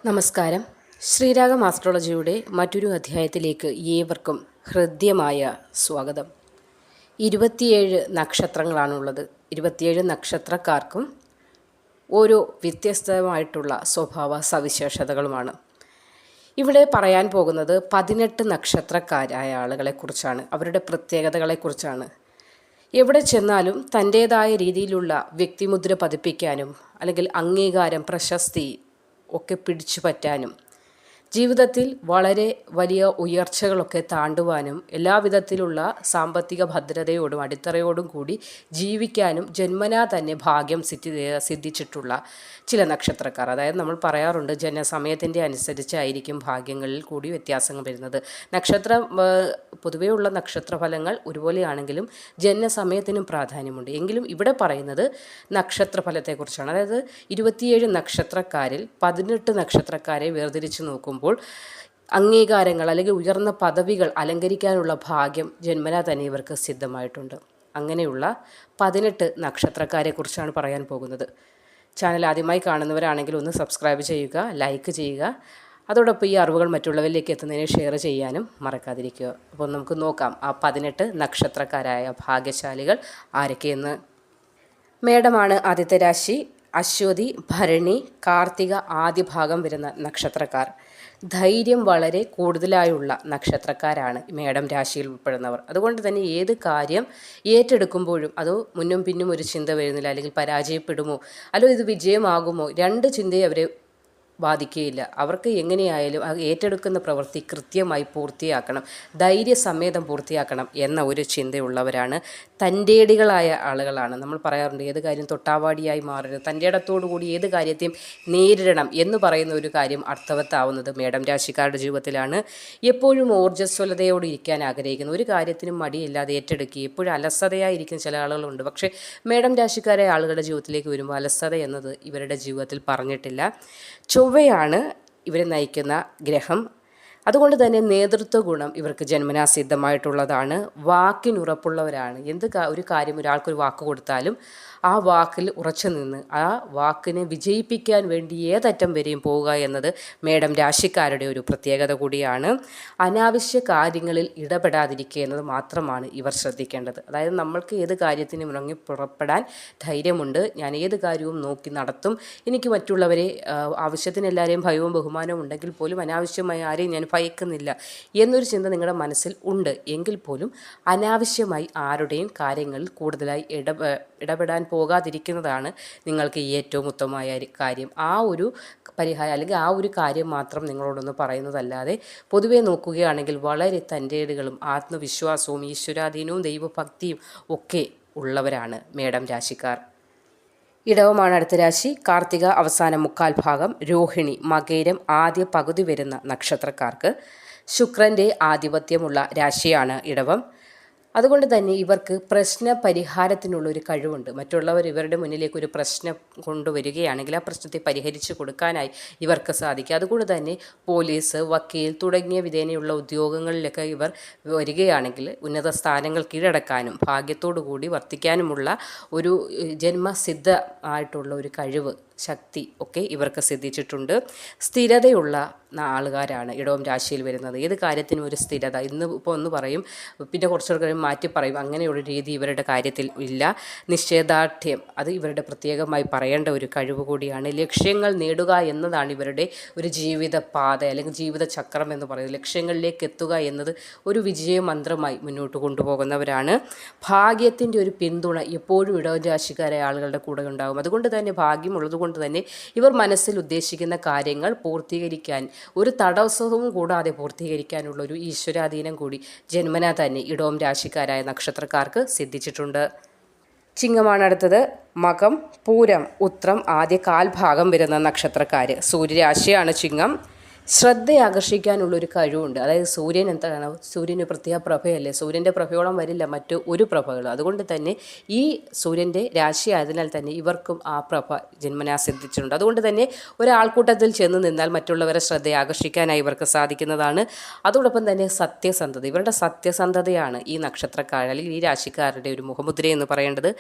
നമസ്കാരം. ശ്രീരാഗം ആസ്ട്രോളജിയുടെ മറ്റൊരു അധ്യായത്തിലേക്ക് ഏവർക്കും ഹൃദ്യമായ സ്വാഗതം. 27 നക്ഷത്രങ്ങളാണുള്ളത്. 27 നക്ഷത്രക്കാർക്കും ഓരോ വ്യത്യസ്തമായിട്ടുള്ള സ്വഭാവ സവിശേഷതകളുമാണ്. ഇവിടെ പറയാൻ പോകുന്നത് 18 നക്ഷത്രക്കാരായ ആളുകളെക്കുറിച്ചാണ്, അവരുടെ പ്രത്യേകതകളെക്കുറിച്ചാണ്. എവിടെ ചെന്നാലും തൻ്റേതായ രീതിയിലുള്ള വ്യക്തിമുദ്ര പതിപ്പിക്കാനും അല്ലെങ്കിൽ അംഗീകാരം, പ്രശസ്തി ഒക്കെ പിടിച്ചു പറ്റാനും ജീവിതത്തിൽ വളരെ വലിയ ഉയർച്ചകളൊക്കെ താണ്ടുവാനും എല്ലാവിധത്തിലുള്ള സാമ്പത്തിക ഭദ്രതയോടും അടിത്തറയോടും കൂടി ജീവിക്കാനും ജന്മനാ തന്നെ ഭാഗ്യം സിദ്ധിച്ചിട്ടുള്ള ചില നക്ഷത്രക്കാർ. അതായത് നമ്മൾ പറയാറുണ്ട് ജനസമയത്തിൻ്റെ അനുസരിച്ചായിരിക്കും ഭാഗ്യങ്ങളിൽ കൂടി വ്യത്യാസങ്ങൾ വരുന്നത്. പൊതുവെയുള്ള നക്ഷത്രഫലങ്ങൾ ഒരുപോലെയാണെങ്കിലും ജനനസമയത്തിനും പ്രാധാന്യമുണ്ട്. എങ്കിലും ഇവിടെ പറയുന്നത് നക്ഷത്രഫലത്തെക്കുറിച്ചാണ്. അതായത് 27 നക്ഷത്രക്കാരിൽ 18 നക്ഷത്രക്കാരെ വേർതിരിച്ച് നോക്കുമ്പോൾ അംഗീകാരങ്ങൾ അല്ലെങ്കിൽ ഉയർന്ന പദവികൾ അലങ്കരിക്കാനുള്ള ഭാഗ്യം ജന്മനാ തന്നെ ഇവർക്ക് സിദ്ധമായിട്ടുണ്ട്. അങ്ങനെയുള്ള 18 നക്ഷത്രക്കാരെക്കുറിച്ചാണ് പറയാൻ പോകുന്നത്. ചാനൽ ആദ്യമായി കാണുന്നവരാണെങ്കിൽ ഒന്ന് സബ്സ്ക്രൈബ് ചെയ്യുക, ലൈക്ക് ചെയ്യുക. അതോടൊപ്പം ഈ അറിവുകൾ മറ്റുള്ളവരിലേക്ക് എത്തുന്നതിന് ഷെയർ ചെയ്യാനും മറക്കാതിരിക്കുക. അപ്പോൾ നമുക്ക് നോക്കാം ആ 18 നക്ഷത്രക്കാരായ ഭാഗ്യശാലികൾ ആരൊക്കെയെന്ന്. മേടമാണ് ആദ്യത്തെ രാശി. അശ്വതി, ഭരണി, കാർത്തിക ആദ്യ ഭാഗം വരുന്ന നക്ഷത്രക്കാർ. ധൈര്യം വളരെ കൂടുതലായുള്ള നക്ഷത്രക്കാരാണ് മേടം രാശിയിൽ ഉൾപ്പെടുന്നവർ. അതുകൊണ്ട് തന്നെ ഏത് കാര്യം ഏറ്റെടുക്കുമ്പോഴും അത് മുന്നും പിന്നും ഒരു ചിന്ത വരുന്നില്ല. അല്ലെങ്കിൽ പരാജയപ്പെടുമോ അല്ലോ ഇത് വിജയമാകുമോ, രണ്ട് ചിന്തയെ അവരെ ബാധിക്കുകയില്ല. അവർക്ക് എങ്ങനെയായാലും ഏറ്റെടുക്കുന്ന പ്രവൃത്തി കൃത്യമായി പൂർത്തിയാക്കണം, ധൈര്യസമേതം പൂർത്തിയാക്കണം എന്ന ഒരു ചിന്തയുള്ളവരാണ്. തൻ്റേടികളായ ആളുകളാണ്. നമ്മൾ പറയാറുണ്ട് ഏത് കാര്യം തൊട്ടാവാടിയായി മാറരുത്, തൻ്റെ ഇടത്തോടു കൂടി ഏത് കാര്യത്തെയും നേരിടണം എന്ന് പറയുന്ന ഒരു കാര്യം അർത്ഥവത്താവുന്നത് മേടം രാശിക്കാരുടെ ജീവിതത്തിലാണ്. എപ്പോഴും ഊർജ്ജസ്വലതയോട് ഇരിക്കാൻ ആഗ്രഹിക്കുന്നു, ഒരു കാര്യത്തിനും മടിയില്ലാതെ ഏറ്റെടുക്കുക. എപ്പോഴും അലസതയായിരിക്കും ചില ആളുകളുണ്ട്. പക്ഷേ മേടം രാശിക്കാരെ ആളുകളുടെ ജീവിതത്തിലേക്ക് വരുമ്പോൾ അലസത എന്നത് ഇവരുടെ ജീവിതത്തിൽ പറഞ്ഞിട്ടില്ല. ചൊവ്വയാണ് ഇവരെ നയിക്കുന്ന ഗ്രഹം. അതുകൊണ്ട് തന്നെ നേതൃത്വ ഗുണം ഇവർക്ക് ജന്മനാ സിദ്ധമായിട്ടുള്ളതാണ്. വാക്കിനുറപ്പുള്ളവരാണ്. ഒരു കാര്യം ഒരാൾക്കൊരു വാക്ക് കൊടുത്താലും ആ വാക്കിൽ ഉറച്ചു നിന്ന് ആ വാക്കിനെ വിജയിപ്പിക്കാൻ വേണ്ടി ഏതറ്റം വരെയും പോവുക എന്നത് മേടം രാശിക്കാരുടെ ഒരു പ്രത്യേകത കൂടിയാണ്. അനാവശ്യ കാര്യങ്ങളിൽ ഇടപെടാതിരിക്കുക എന്നത് മാത്രമാണ് ഇവർ ശ്രദ്ധിക്കേണ്ടത്. അതായത് നമ്മൾക്ക് ഏത് കാര്യത്തിനും ഇറങ്ങി പുറപ്പെടാൻ ധൈര്യമുണ്ട്, ഞാൻ ഏത് കാര്യവും നോക്കി നടത്തും, എനിക്ക് മറ്റുള്ളവരെ ആവശ്യത്തിന് എല്ലാവരെയും ഭയവും ബഹുമാനവും ഉണ്ടെങ്കിൽ പോലും അനാവശ്യമായി ആരെയും ഞാൻ ഭയക്കുന്നില്ല എന്നൊരു ചിന്ത നിങ്ങളുടെ മനസ്സിൽ ഉണ്ട് എങ്കിൽ പോലും അനാവശ്യമായി ആരുടെയും കാര്യങ്ങളിൽ കൂടുതലായി ഇടപെടാൻ പോകാതിരിക്കുന്നതാണ് നിങ്ങൾക്ക് ഏറ്റവും ഉത്തമമായ കാര്യം. ആ ഒരു പരിഹാരം അല്ലെങ്കിൽ ആ ഒരു കാര്യം മാത്രം നിങ്ങളോടൊന്ന് പറയുന്നതല്ലാതെ പൊതുവെ നോക്കുകയാണെങ്കിൽ വളരെ തൻ്റേടുകളും ആത്മവിശ്വാസവും ഈശ്വരാധീനവും ദൈവഭക്തിയും ഒക്കെ ഉള്ളവരാണ് മേടം രാശിക്കാർ. ഇടവമാണ് അടുത്ത രാശി. കാർത്തിക അവസാന മുക്കാൽ ഭാഗം, രോഹിണി, മകയിരം ആദ്യ പകുതി വരുന്ന നക്ഷത്രക്കാർക്ക് ശുക്രൻ്റെ ആധിപത്യമുള്ള രാശിയാണ് ഇടവം. അതുകൊണ്ട് തന്നെ ഇവർക്ക് പ്രശ്ന പരിഹാരത്തിനുള്ളൊരു കഴിവുണ്ട്. മറ്റുള്ളവർ ഇവരുടെ മുന്നിലേക്ക് ഒരു പ്രശ്നം കൊണ്ടുവരികയാണെങ്കിൽ ആ പ്രശ്നത്തെ പരിഹരിച്ച് കൊടുക്കാനായി ഇവർക്ക് സാധിക്കും. അതുകൊണ്ട് തന്നെ പോലീസ്, വക്കീൽ തുടങ്ങിയ വിധേനയുള്ള ഉദ്യോഗങ്ങളിലൊക്കെ ഇവർ വരികയാണെങ്കിൽ ഉന്നത സ്ഥാനങ്ങൾ കീഴടക്കാനും ഭാഗ്യത്തോടു കൂടി വർത്തിക്കാനുമുള്ള ഒരു ജന്മസിദ്ധ ആയിട്ടുള്ള ഒരു കഴിവ്, ശക്തി ഒക്കെ ഇവർക്ക് സിദ്ധിച്ചിട്ടുണ്ട്. സ്ഥിരതയുള്ള ആളുകാരാണ് ഇടവം രാശിയിൽ വരുന്നത്. ഏത് കാര്യത്തിനും ഒരു സ്ഥിരത. ഇപ്പോൾ ഒന്ന് പറയും, പിന്നെ കുറച്ചുകൂടെ കഴിയും മാറ്റി പറയും. അങ്ങനെയുള്ള രീതി ഇവരുടെ കാര്യത്തിൽ ഇല്ല. നിശ്ചയദാർഢ്യം അത് ഇവരുടെ പ്രത്യേകമായി പറയേണ്ട ഒരു കഴിവ് കൂടിയാണ്. ലക്ഷ്യങ്ങൾ നേടുക എന്നതാണ് ഇവരുടെ ഒരു ജീവിത പാത അല്ലെങ്കിൽ ജീവിത ചക്രം എന്ന് പറയുന്നത്. ലക്ഷ്യങ്ങളിലേക്ക് എത്തുക എന്നത് ഒരു വിജയമന്ത്രമായി മുന്നോട്ട് കൊണ്ടുപോകുന്നവരാണ്. ഭാഗ്യത്തിൻ്റെ ഒരു പിന്തുണ എപ്പോഴും ഇടവം രാശിക്കാരായ ആളുകളുടെ കൂടെ ഉണ്ടാകും. അതുകൊണ്ട് തന്നെ ഭാഗ്യമുള്ളത് കൊണ്ട് തന്നെ ഇവർ മനസ്സിൽ ഉദ്ദേശിക്കുന്ന കാര്യങ്ങൾ പൂർത്തീകരിക്കാൻ ഒരു തടസ്സവും കൂടാതെ പൂർത്തീകരിക്കാനുള്ള ഒരു ഈശ്വരാധീനം കൂടി ജന്മനാ തന്നെ ഇടവം രാശിക്കാരായ നക്ഷത്രക്കാർക്ക് സിദ്ധിച്ചിട്ടുണ്ട്. ചിങ്ങമാണ് അടുത്തത്. മകം, പൂരം, ഉത്രം ആദ്യ കാൽഭാഗം വരുന്ന നക്ഷത്രക്കാർ. സൂര്യരാശിയാണ് ചിങ്ങം. ശ്രദ്ധ ആകർഷിക്കാനുള്ളൊരു കഴിവുണ്ട്. അതായത് സൂര്യൻ എന്താണ്, സൂര്യന് പ്രത്യേക പ്രഭയല്ലേ, സൂര്യൻ്റെ പ്രഭയോളം വരില്ല മറ്റ് ഒരു പ്രഭകൾ. അതുകൊണ്ട് തന്നെ ഈ സൂര്യൻ്റെ രാശി ആയതിനാൽ തന്നെ ഇവർക്കും ആ പ്രഭ ജന്മനാ സിദ്ധിച്ചിട്ടുണ്ട്. അതുകൊണ്ട് തന്നെ ഒരാൾക്കൂട്ടത്തിൽ ചെന്ന് നിന്നാൽ മറ്റുള്ളവരെ ശ്രദ്ധ ആകർഷിക്കാനായി ഇവർക്ക് സാധിക്കുന്നതാണ്. അതോടൊപ്പം തന്നെ സത്യസന്ധത, ഇവരുടെ സത്യസന്ധതയാണ് ഈ നക്ഷത്രക്കാർ അല്ലെങ്കിൽ ഈ രാശിക്കാരുടെ ഒരു മുഖമുദ്ര എന്ന് പറയേണ്ടത്.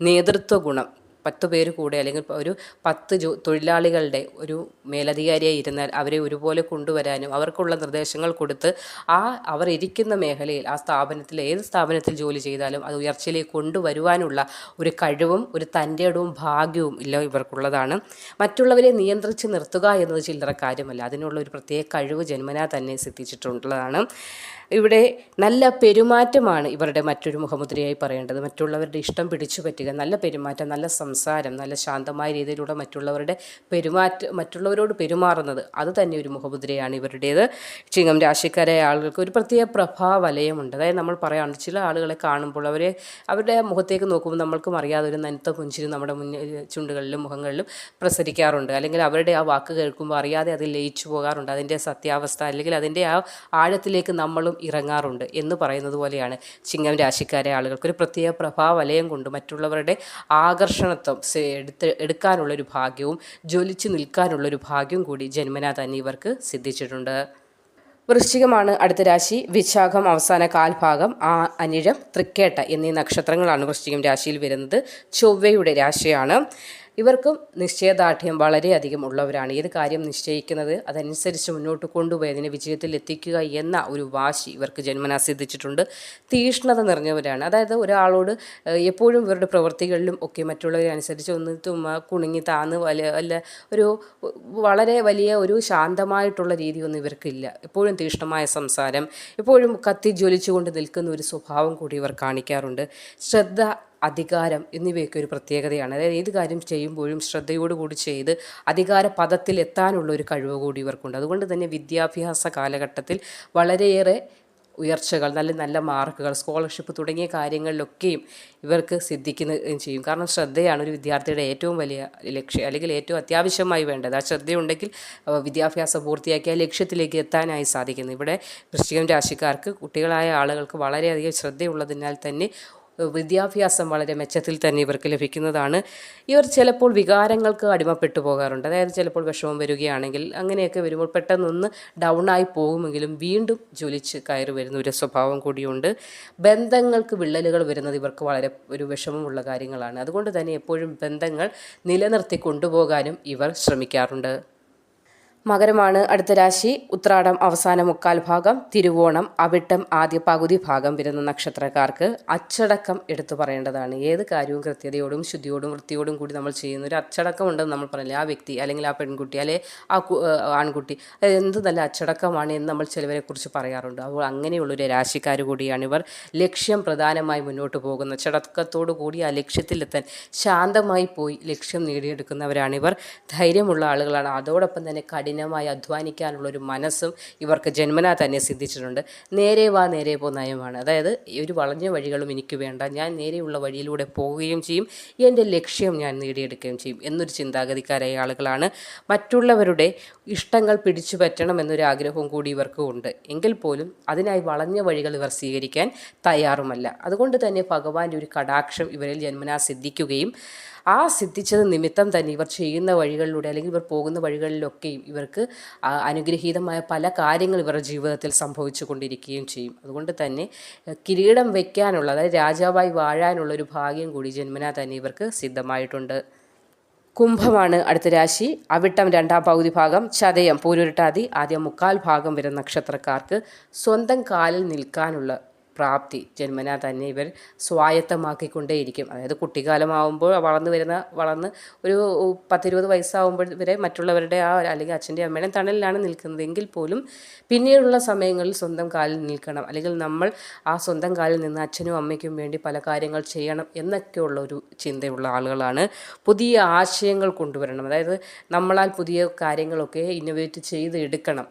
നേതൃത്വ ഗുണം 10 പേര് കൂടെ അല്ലെങ്കിൽ ഒരു 10 തൊഴിലാളികളുടെ ഒരു മേലധികാരിയായി ഇരുന്നാൽ അവരെ ഒരുപോലെ കൊണ്ടുവരാനും അവർക്കുള്ള നിർദ്ദേശങ്ങൾ കൊടുത്ത് അവർ ഇരിക്കുന്ന മേഖലയിൽ ആ സ്ഥാപനത്തിൽ ഏത് സ്ഥാപനത്തിൽ ജോലി ചെയ്താലും അത് ഉയർച്ചയിലേക്ക് കൊണ്ടുവരുവാനുള്ള ഒരു കഴിവും ഒരു തൻ്റെടവും ഭാഗ്യവും ഇവർക്കുള്ളതാണ്. മറ്റുള്ളവരെ നിയന്ത്രിച്ച് നിർത്തുക എന്നത് ചില്ലറ കാര്യമല്ല. അതിനുള്ള ഒരു പ്രത്യേക കഴിവ് ജന്മനാ തന്നെ സിദ്ധിച്ചിട്ടുള്ളതാണ്. ഇവിടെ നല്ല പെരുമാറ്റമാണ് ഇവരുടെ മറ്റൊരു മുഖമുദ്രയായി പറയേണ്ടത്. മറ്റുള്ളവരുടെ ഇഷ്ടം പിടിച്ചു പറ്റുക, നല്ല പെരുമാറ്റം, നല്ല സംസാരം, നല്ല ശാന്തമായ രീതിയിലൂടെ മറ്റുള്ളവരോട് പെരുമാറുന്നത്, അത് തന്നെ ഒരു മുഖമുദ്രയാണ് ഇവരുടേത്. ചിങ്ങം രാശിക്കാരായ ആളുകൾക്ക് ഒരു പ്രത്യേക പ്രഭാവലയമുണ്ട്. അതായത് നമ്മൾ പറയാറുണ്ട്, ചില ആളുകളെ കാണുമ്പോൾ അവരുടെ മുഖത്തേക്ക് നോക്കുമ്പോൾ നമ്മൾക്കും അറിയാതെ ഒരു നനുത്ത പുഞ്ചിരി നമ്മുടെ ചുണ്ടുകളിലും മുഖങ്ങളിലും പ്രസരിക്കാറുണ്ട്. അല്ലെങ്കിൽ അവരുടെ ആ വാക്ക് കേൾക്കുമ്പോൾ അറിയാതെ അത് ലയിച്ചു പോകാറുണ്ട്. അതിൻ്റെ സത്യാവസ്ഥ അല്ലെങ്കിൽ അതിൻ്റെ ആ ആഴത്തിലേക്ക് നമ്മളും ഇറങ്ങാറുണ്ട് എന്ന് പറയുന്നത് പോലെയാണ് ചിങ്ങം രാശിക്കാരെ ആളുകൾക്ക് ഒരു പ്രത്യേക പ്രഭാവലയം കൊണ്ട് മറ്റുള്ളവരുടെ ആകർഷണത്വം എടുക്കാനുള്ളൊരു ഭാഗ്യവും ജ്വലിച്ചു നിൽക്കാനുള്ളൊരു ഭാഗ്യവും കൂടി ജന്മനാ തന്നെ ഇവർക്ക് സിദ്ധിച്ചിട്ടുണ്ട്. വൃശ്ചികമാണ് അടുത്ത രാശി. വിശാഖം അവസാന കാൽഭാഗം, അനിഴം, തൃക്കേട്ട എന്നീ നക്ഷത്രങ്ങളാണ് വൃശ്ചികം രാശിയിൽ വരുന്നത്. ചൊവ്വയുടെ രാശിയാണ്. ഇവർക്കും നിശ്ചയദാർഢ്യം വളരെയധികം ഉള്ളവരാണ്. ഏത് കാര്യം നിശ്ചയിക്കുന്നത് അതനുസരിച്ച് മുന്നോട്ട് കൊണ്ടുപോയി അതിനെ വിജയത്തിൽ എത്തിക്കുക എന്ന ഒരു വാശി ഇവർക്ക് ജന്മനാ സിദ്ധിച്ചിട്ടുണ്ട്. തീഷ്ണത നിറഞ്ഞവരാണ്. അതായത് ഒരാളോട് എപ്പോഴും ഇവരുടെ പ്രവൃത്തികളിലും ഒക്കെ മറ്റുള്ളവരെ അനുസരിച്ച് ഒന്ന് കുണുങ്ങി താന്ന് ഒരു വളരെ വലിയ ഒരു ശാന്തമായിട്ടുള്ള രീതിയൊന്നും ഇവർക്കില്ല. എപ്പോഴും തീഷ്ണമായ സംസാരം, എപ്പോഴും കത്തി ജ്വലിച്ചുകൊണ്ട് നിൽക്കുന്ന ഒരു സ്വഭാവം കൂടി ഇവർ കാണിക്കാറുണ്ട്. ശ്രദ്ധ, അധികാരം എന്നിവയൊക്കെ ഒരു പ്രത്യേകതയാണ്. അതായത് ഏത് കാര്യം ചെയ്യുമ്പോഴും ശ്രദ്ധയോടുകൂടി ചെയ്ത് അധികാര പദത്തിൽ എത്താനുള്ള ഒരു കഴിവ് കൂടി ഇവർക്കുണ്ട്. അതുകൊണ്ട് തന്നെ വിദ്യാഭ്യാസ കാലഘട്ടത്തിൽ വളരെയേറെ ഉയർച്ചകൾ, നല്ല നല്ല മാർക്കുകൾ, സ്കോളർഷിപ്പ് തുടങ്ങിയ കാര്യങ്ങളിലൊക്കെയും ഇവർക്ക് സിദ്ധിക്കുകയും ചെയ്യും. കാരണം ശ്രദ്ധയാണ് ഒരു വിദ്യാർത്ഥിയുടെ ഏറ്റവും വലിയ ലക്ഷ്യം, അല്ലെങ്കിൽ ഏറ്റവും അത്യാവശ്യമായി വേണ്ടത്. ആ ശ്രദ്ധയുണ്ടെങ്കിൽ വിദ്യാഭ്യാസം പൂർത്തിയാക്കിയ ലക്ഷ്യത്തിലേക്ക് എത്താനായി സാധിക്കുന്നു. ഇവിടെ വൃശ്ചികം രാശിക്കാർക്ക്, കുട്ടികളായ ആളുകൾക്ക് വളരെയധികം ശ്രദ്ധയുള്ളതിനാൽ തന്നെ വിദ്യാഭ്യാസം വളരെ മെച്ചത്തിൽ തന്നെ ഇവർക്ക് ലഭിക്കുന്നതാണ്. ഇവർ ചിലപ്പോൾ വികാരങ്ങൾക്ക് അടിമപ്പെട്ടു പോകാറുണ്ട്. അതായത് ചിലപ്പോൾ വിഷമം വരികയാണെങ്കിൽ അങ്ങനെയൊക്കെ വരുമ്പോൾ പെട്ടെന്നൊന്ന് ഡൗണായി പോകുമെങ്കിലും വീണ്ടും ജ്വലിച്ച് കയറി വരുന്ന ഒരു സ്വഭാവം കൂടിയുണ്ട്. ബന്ധങ്ങൾക്ക് വിള്ളലുകൾ വരുന്നത് ഇവർക്ക് വളരെ ഒരു വിഷമമുള്ള കാര്യങ്ങളാണ്. അതുകൊണ്ട് തന്നെ എപ്പോഴും ബന്ധങ്ങൾ നിലനിർത്തി കൊണ്ടുപോകാനും ഇവർ ശ്രമിക്കാറുണ്ട്. മകരമാണ് അടുത്ത രാശി. ഉത്രാടം അവസാന മുക്കാൽ ഭാഗം, തിരുവോണം, അവിട്ടം ആദ്യ പകുതി ഭാഗം വരുന്ന നക്ഷത്രക്കാർക്ക് അച്ചടക്കം എടുത്തു പറയേണ്ടതാണ്. ഏത് കാര്യവും കൃത്യതയോടും ശുദ്ധിയോടും വൃത്തിയോടും കൂടി നമ്മൾ ചെയ്യുന്ന ഒരു അച്ചടക്കം ഉണ്ടെന്ന് നമ്മൾ പറഞ്ഞില്ലേ. ആ വ്യക്തി അല്ലെങ്കിൽ ആ പെൺകുട്ടി അല്ലെങ്കിൽ ആ ആൺകുട്ടി എന്ത് നല്ല അച്ചടക്കമാണ് എന്ന് നമ്മൾ ചിലവരെ കുറിച്ച് പറയാറുണ്ട്. അപ്പോൾ അങ്ങനെയുള്ളൊരു രാശിക്കാർ കൂടിയാണ് ഇവർ. ലക്ഷ്യം പ്രധാനമായി മുന്നോട്ട് പോകുന്ന അച്ചടക്കത്തോടു കൂടി ആ ലക്ഷ്യത്തിലെത്താൻ ശാന്തമായി പോയി ലക്ഷ്യം നേടിയെടുക്കുന്നവരാണിവർ. ധൈര്യമുള്ള ആളുകളാണ്. അതോടൊപ്പം തന്നെ കഠിനമായി അധ്വാനിക്കാനുള്ളൊരു മനസ്സും ഇവർക്ക് ജന്മനാ തന്നെ സിദ്ധിച്ചിട്ടുണ്ട്. നേരെ വാ നേരെ പോ നയമാണ്. അതായത് ഒരു വളഞ്ഞ വഴികളും എനിക്ക് വേണ്ട, ഞാൻ നേരെയുള്ള വഴിയിലൂടെ പോവുകയും ചെയ്യും, എൻ്റെ ലക്ഷ്യം ഞാൻ നേടിയെടുക്കുകയും ചെയ്യും എന്നൊരു ചിന്താഗതിക്കാരായ ആളുകളാണ്. മറ്റുള്ളവരുടെ ഇഷ്ടങ്ങൾ പിടിച്ചു പറ്റണം എന്നൊരു ആഗ്രഹവും കൂടി ഇവർക്ക് ഉണ്ട്. എങ്കിൽ പോലും അതിനായി വളഞ്ഞ വഴികൾ ഇവർ സ്വീകരിക്കാൻ തയ്യാറുമല്ല. അതുകൊണ്ട് തന്നെ ഭഗവാന്റെ ഒരു കടാക്ഷം ഇവരിൽ ജന്മനാ സിദ്ധിക്കുകയും ആ സിദ്ധിച്ചത് നിമിത്തം തന്നെ ഇവർ ചെയ്യുന്ന വഴികളിലൂടെ അല്ലെങ്കിൽ ഇവർ പോകുന്ന വഴികളിലൊക്കെയും ഇവർക്ക് അനുഗ്രഹീതമായ പല കാര്യങ്ങൾ ഇവരുടെ ജീവിതത്തിൽ സംഭവിച്ചു കൊണ്ടിരിക്കുകയും ചെയ്യും. അതുകൊണ്ട് തന്നെ കിരീടം വയ്ക്കാനുള്ള, അതായത് രാജാവായി വാഴാനുള്ളൊരു ഭാഗ്യം കൂടി ജന്മനാ തന്നെ ഇവർക്ക് സിദ്ധമായിട്ടുണ്ട്. കുംഭമാണ് അടുത്ത രാശി. അവിട്ടം രണ്ടാം പകുതി ഭാഗം, ചതയം പൂരുരുട്ടാതി ആദ്യം മുക്കാൽ ഭാഗം വരുന്ന നക്ഷത്രക്കാർക്ക് സ്വന്തം കാലിൽ നിൽക്കാനുള്ള പ്രാപ്തി ജന്മനാ തന്നെ ഇവർ സ്വായത്തമാക്കിക്കൊണ്ടേയിരിക്കും. അതായത് കുട്ടിക്കാലമാകുമ്പോൾ വളർന്ന് ഒരു 10-20 വയസ്സാകുമ്പോൾ വരെ മറ്റുള്ളവരുടെ അല്ലെങ്കിൽ അച്ഛൻ്റെ അമ്മയുടെ തണലിലാണ് നിൽക്കുന്നത്. എങ്കിൽ പോലും പിന്നീടുള്ള സമയങ്ങളിൽ സ്വന്തം കാലിൽ നിൽക്കണം, അല്ലെങ്കിൽ നമ്മൾ ആ സ്വന്തം കാലിൽ നിന്ന് അച്ഛനും അമ്മയ്ക്കും വേണ്ടി പല കാര്യങ്ങൾ ചെയ്യണം എന്നൊക്കെയുള്ള ഒരു ചിന്തയുള്ള ആളുകളാണ്. പുതിയ ആശയങ്ങൾ കൊണ്ടുവരണം, അതായത് നമ്മളാൽ പുതിയ കാര്യങ്ങളൊക്കെ ഇന്നോവേറ്റ് ചെയ്ത് എടുക്കണം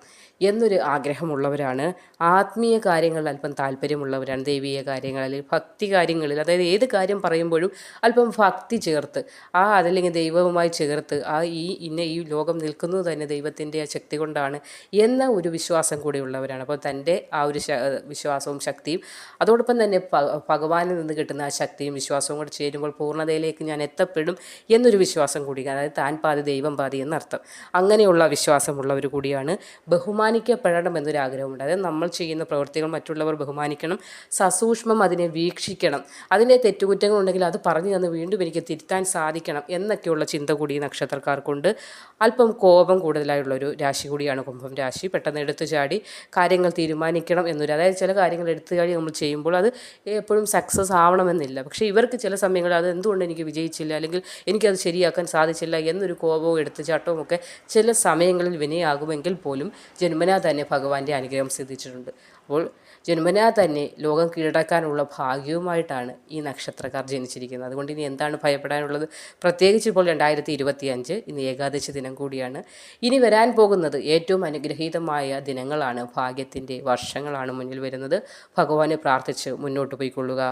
എന്നൊരു ആഗ്രഹമുള്ളവരാണ്. ആത്മീയ കാര്യങ്ങളിൽ അല്പം താല്പര്യമുള്ളവരാണ്. ദൈവീയ കാര്യങ്ങൾ അല്ലെങ്കിൽ ഭക്തി കാര്യങ്ങളിൽ, അതായത് ഏത് കാര്യം പറയുമ്പോഴും അല്പം ഭക്തി ചേർത്ത് അതല്ലെങ്കിൽ ദൈവവുമായി ചേർത്ത് ഈ ലോകം നിൽക്കുന്നത് തന്നെ ദൈവത്തിൻ്റെ ശക്തി കൊണ്ടാണ് എന്ന ഒരു വിശ്വാസം കൂടി ഉള്ളവരാണ്. അപ്പോൾ തൻ്റെ ആ ഒരു വിശ്വാസവും ശക്തിയും അതോടൊപ്പം തന്നെ ഭഗവാനിൽ നിന്ന് കിട്ടുന്ന ആ ശക്തിയും വിശ്വാസവും കൂടി ചേരുമ്പോൾ പൂർണ്ണതയിലേക്ക് ഞാൻ എത്തപ്പെടും എന്നൊരു വിശ്വാസം കൂടി, അതായത് താൻ പാതി ദൈവം പാതി എന്നർത്ഥം. അങ്ങനെയുള്ള വിശ്വാസമുള്ളവർ കൂടിയാണ്. ബഹുമാനിക്കപ്പെടണം എന്നൊരാഗ്രഹമുണ്ട്. അതായത് നമ്മൾ ചെയ്യുന്ന പ്രവൃത്തികൾ മറ്റുള്ളവർ ബഹുമാനിക്കണം, സസൂക്ഷ്മം അതിനെ വീക്ഷിക്കണം, അതിൻ്റെ തെറ്റുകുറ്റങ്ങളുണ്ടെങ്കിൽ അത് പറഞ്ഞു തന്ന് വീണ്ടും എനിക്ക് തിരുത്താൻ സാധിക്കണം എന്നൊക്കെയുള്ള ചിന്ത കൂടി ഈ നക്ഷത്രക്കാർക്കുണ്ട്. അല്പം കോപം കൂടുതലായുള്ളൊരു രാശി കൂടിയാണ് കുംഭം രാശി. പെട്ടെന്ന് എടുത്തു ചാടി കാര്യങ്ങൾ തീരുമാനിക്കണം എന്നൊരു, അതായത് ചില കാര്യങ്ങൾ എടുത്തു ചാടി നമ്മൾ ചെയ്യുമ്പോൾ അത് എപ്പോഴും സക്സസ് ആവണമെന്നില്ല. പക്ഷേ ഇവർക്ക് ചില സമയങ്ങളിൽ അത് എന്തുകൊണ്ട് എനിക്ക് വിജയിച്ചില്ല, അല്ലെങ്കിൽ എനിക്കത് ശരിയാക്കാൻ സാധിച്ചില്ല എന്നൊരു കോപവും എടുത്തുചാട്ടവും ഒക്കെ ചില സമയങ്ങളിൽ വിനയാകുമെങ്കിൽ പോലും ജന്മനാ തന്നെ ഭഗവാന്റെ അനുഗ്രഹം സിദ്ധിച്ചിട്ടുണ്ട്. അപ്പോൾ ജന്മനാ തന്നെ ലോകം കീഴടക്കാനുള്ള ഭാഗ്യവുമായിട്ടാണ് ഈ നക്ഷത്രക്കാർ ജനിച്ചിരിക്കുന്നത്. അതുകൊണ്ട് ഇനി എന്താണ് ഭയപ്പെടാനുള്ളത്? പ്രത്യേകിച്ച് ഇപ്പോൾ 2025 ഇന്ന് ഏകാദശി ദിനം കൂടിയാണ്. ഇനി വരാൻ പോകുന്നത് ഏറ്റവും അനുഗ്രഹീതമായ ദിനങ്ങളാണ്, ഭാഗ്യത്തിൻ്റെ വർഷങ്ങളാണ് മുന്നിൽ വരുന്നത്. ഭഗവാനെ പ്രാർത്ഥിച്ച് മുന്നോട്ട് പോയിക്കൊള്ളുക.